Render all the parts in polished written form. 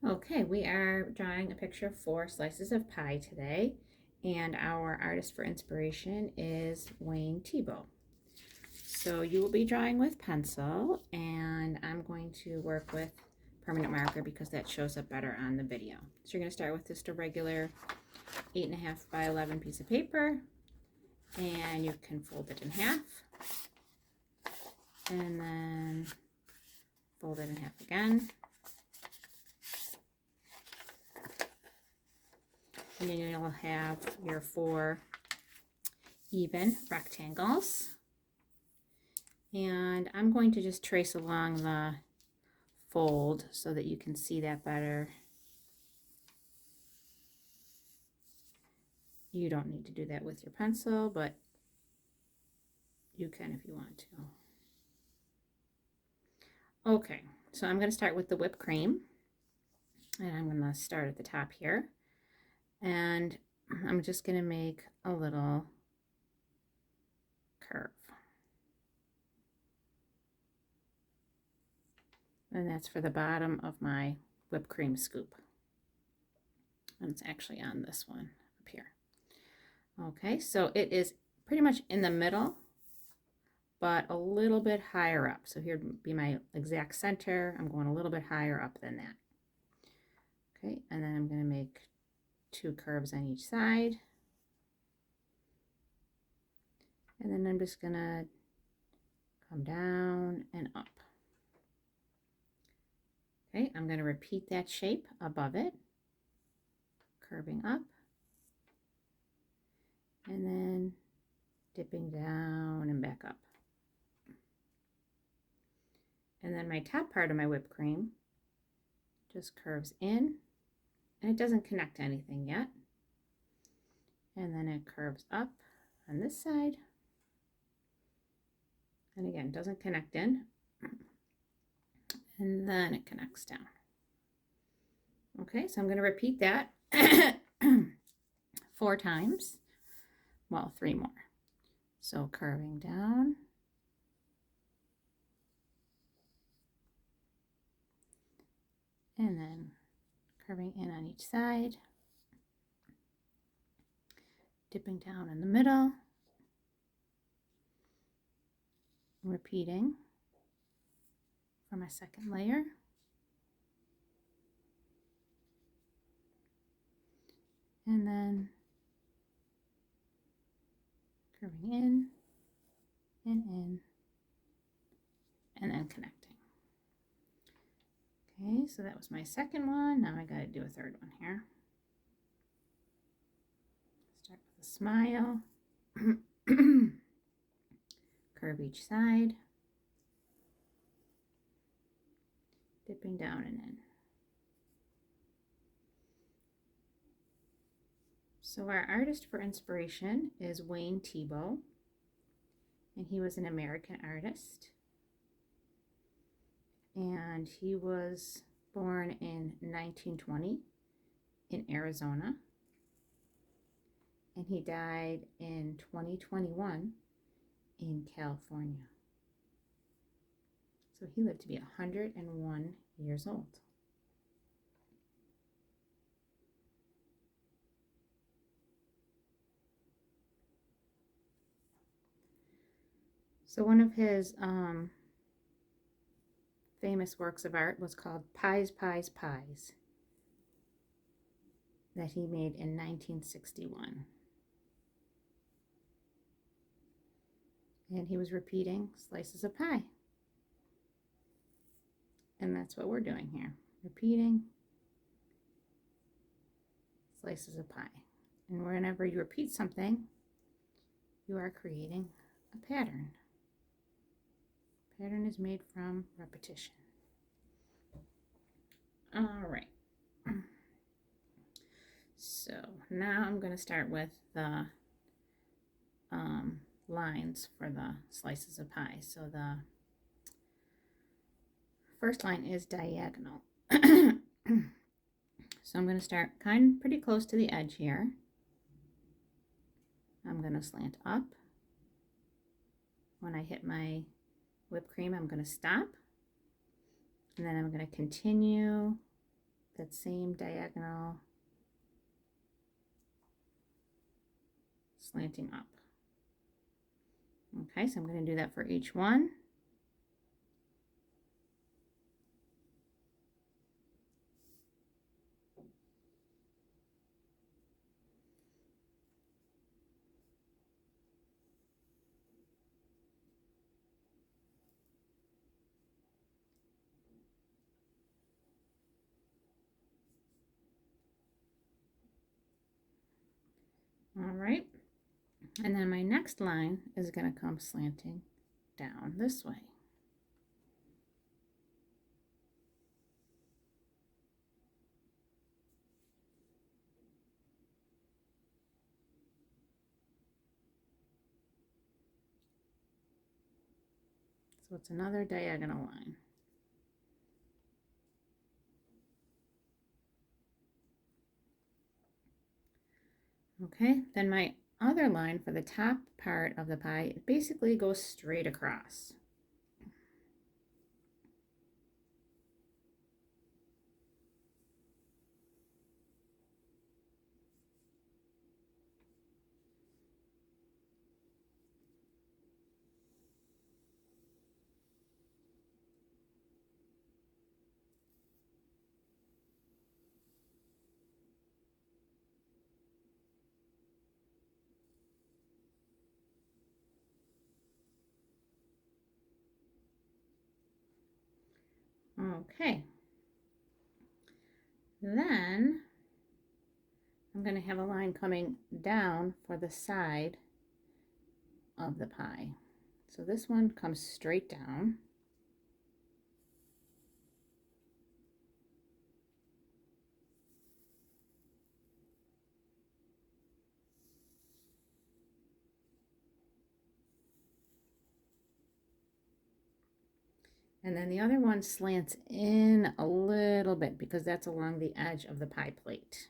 Okay, we are drawing a picture of 4 slices of pie today, and our artist for inspiration is Wayne Thiebaud. So you will be drawing with pencil, and I'm going to work with permanent marker because that shows up better on the video. So you're going to start with just a regular 8.5 by 11 piece of paper, and you can fold it in half, and then fold it in half again. And then you'll have your 4 even rectangles. And I'm going to just trace along the fold so that you can see that better. You don't need to do that with your pencil, but you can if you want to. Okay, so I'm going to start with the whipped cream. And I'm going to start at the top here. And I'm just going to make a little curve. And that's for the bottom of my whipped cream scoop. And it's actually on this one up here. Okay, so it is pretty much in the middle, but a little bit higher up. So here would be my exact center. I'm going a little bit higher up than that. Okay, and then I'm going to make 2 curves on each side. And then I'm just going to come down and up. Okay, I'm going to repeat that shape above it, curving up, and then dipping down and back up. And then my top part of my whipped cream just curves in, and it doesn't connect to anything yet. And then it curves up on this side, and again, doesn't connect in, and then it connects down. Okay, so I'm going to repeat that 4 times, well, 3 more. So curving down, and then curving in on each side, dipping down in the middle, repeating for my second layer, and then curving in and in, and then connecting. Okay, so that was my second one. Now I got to do a third one here. Start with a smile, curve each side, dipping down and in. So our artist for inspiration is Wayne Thiebaud, and he was an American artist. And he was born in 1920 in Arizona, and he died in 2021 in California. So he lived to be 101 years old. So one of his famous works of art was called Pies, Pies, Pies, that he made in 1961. And he was repeating slices of pie. And that's what we're doing here, repeating slices of pie. And whenever you repeat something, you are creating a pattern. Pattern is made from repetition. All right. So now I'm going to start with the lines for the slices of pie. So the first line is diagonal. So I'm going to start pretty close to the edge here. I'm going to slant up. When I hit my whipped cream, I'm going to stop, and then I'm going to continue the that same diagonal slanting up. Okay, so I'm going to do that for each one. All right, and then my next line is going to come slanting down this way. So it's another diagonal line. Okay, then my other line for the top part of the pie, it basically goes straight across. Okay, then I'm going to have a line coming down for the side of the pie. So this one comes straight down. And then the other one slants in a little bit because that's along the edge of the pie plate.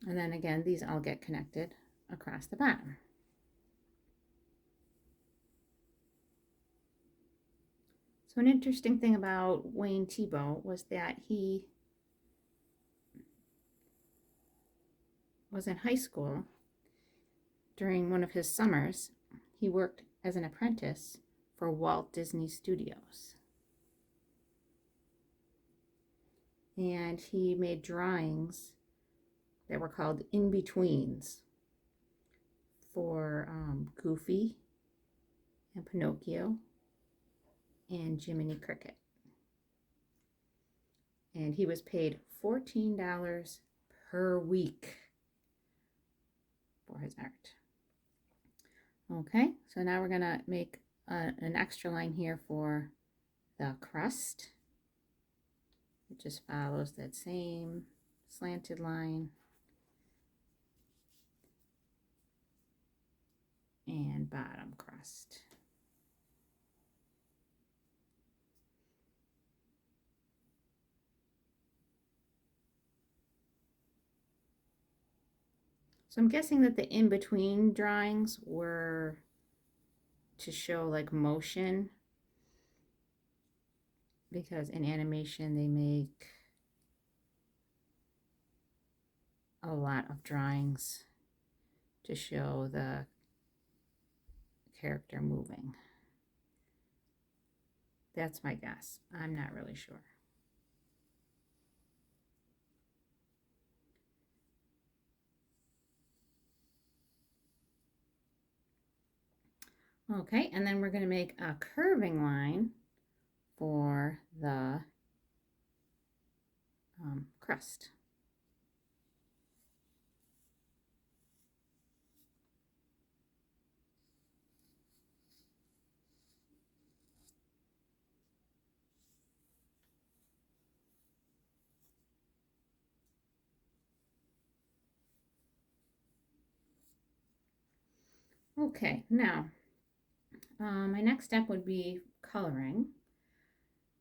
And then again, these all get connected across the bottom. So an interesting thing about Wayne Thiebaud was that he was in high school. During one of his summers, he worked as an apprentice for Walt Disney Studios. And he made drawings that were called in-betweens for Goofy and Pinocchio and Jiminy Cricket. And he was paid $14 per week for his art. Okay, so now we're gonna make an extra line here for the crust. It just follows that same slanted line. And bottom crust. So I'm guessing that the in-between drawings were to show like motion, because in animation they make a lot of drawings to show the character moving. That's my guess. I'm not really sure. Okay, and then we're going to make a curving line for the crust. Okay, now my next step would be coloring.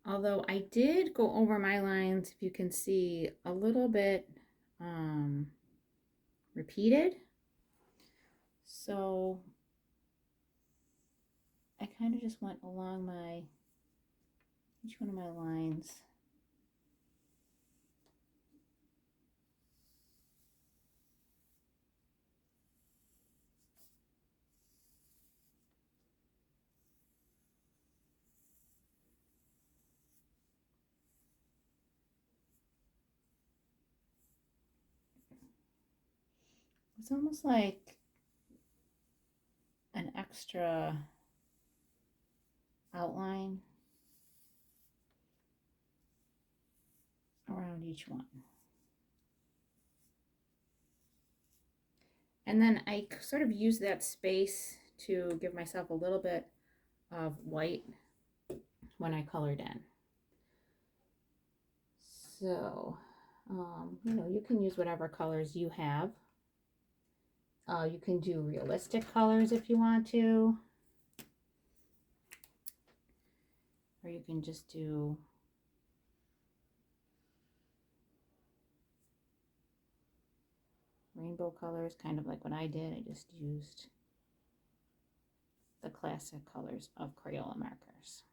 Although I did go over my lines, if you can see, a little bit repeated. So I kind of just went along each one of my lines. It's almost like an extra outline around each one. And then I sort of use that space to give myself a little bit of white when I colored in. So, you can use whatever colors you have. You can do realistic colors if you want to. Or you can just do rainbow colors, kind of like what I did. I just used the classic colors of Crayola markers.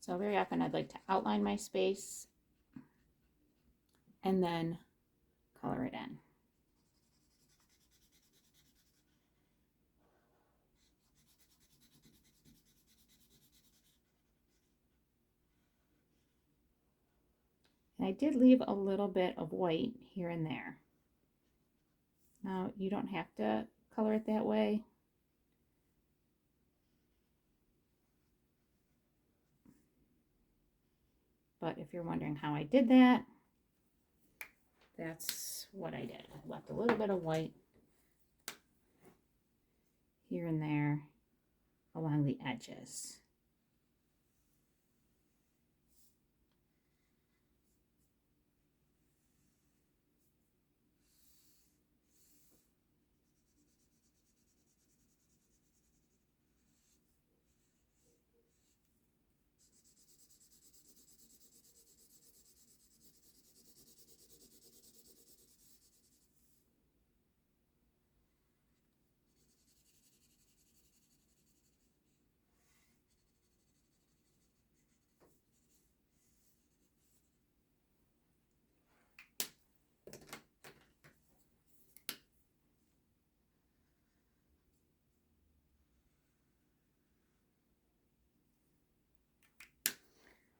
So very often I'd like to outline my space and then color it in. And I did leave a little bit of white here and there. Now, you don't have to color it that way. But if you're wondering how I did that, that's what I did. I left a little bit of white here and there along the edges.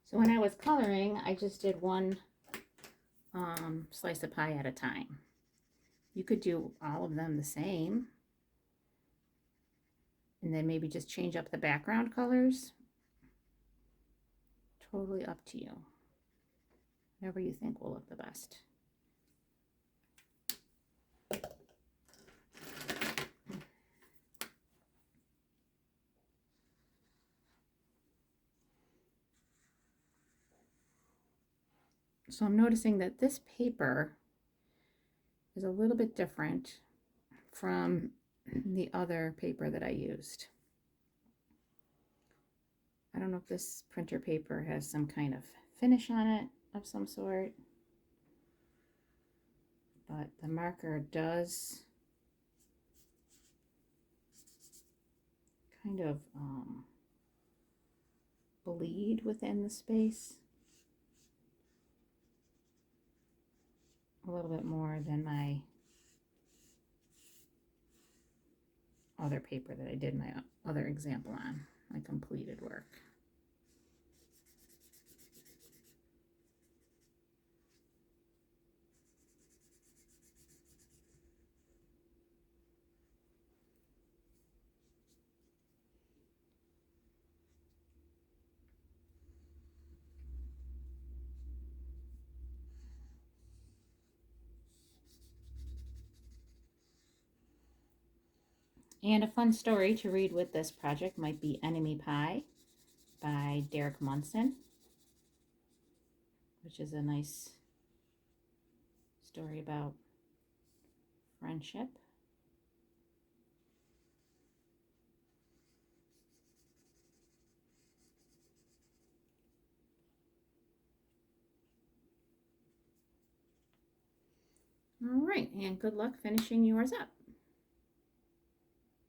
So when I was coloring, I just did one slice of pie at a time. You could do all of them the same, and then maybe just change up the background colors. Totally up to you. Whatever you think will look the best. So I'm noticing that this paper is a little bit different from the other paper that I used. I don't know if this printer paper has some kind of finish on it of some sort, but the marker does kind of bleed within the space a little bit more than my other paper that I did my other example on, my completed work. And a fun story to read with this project might be Enemy Pie by Derek Munson, which is a nice story about friendship. All right, and good luck finishing yours up.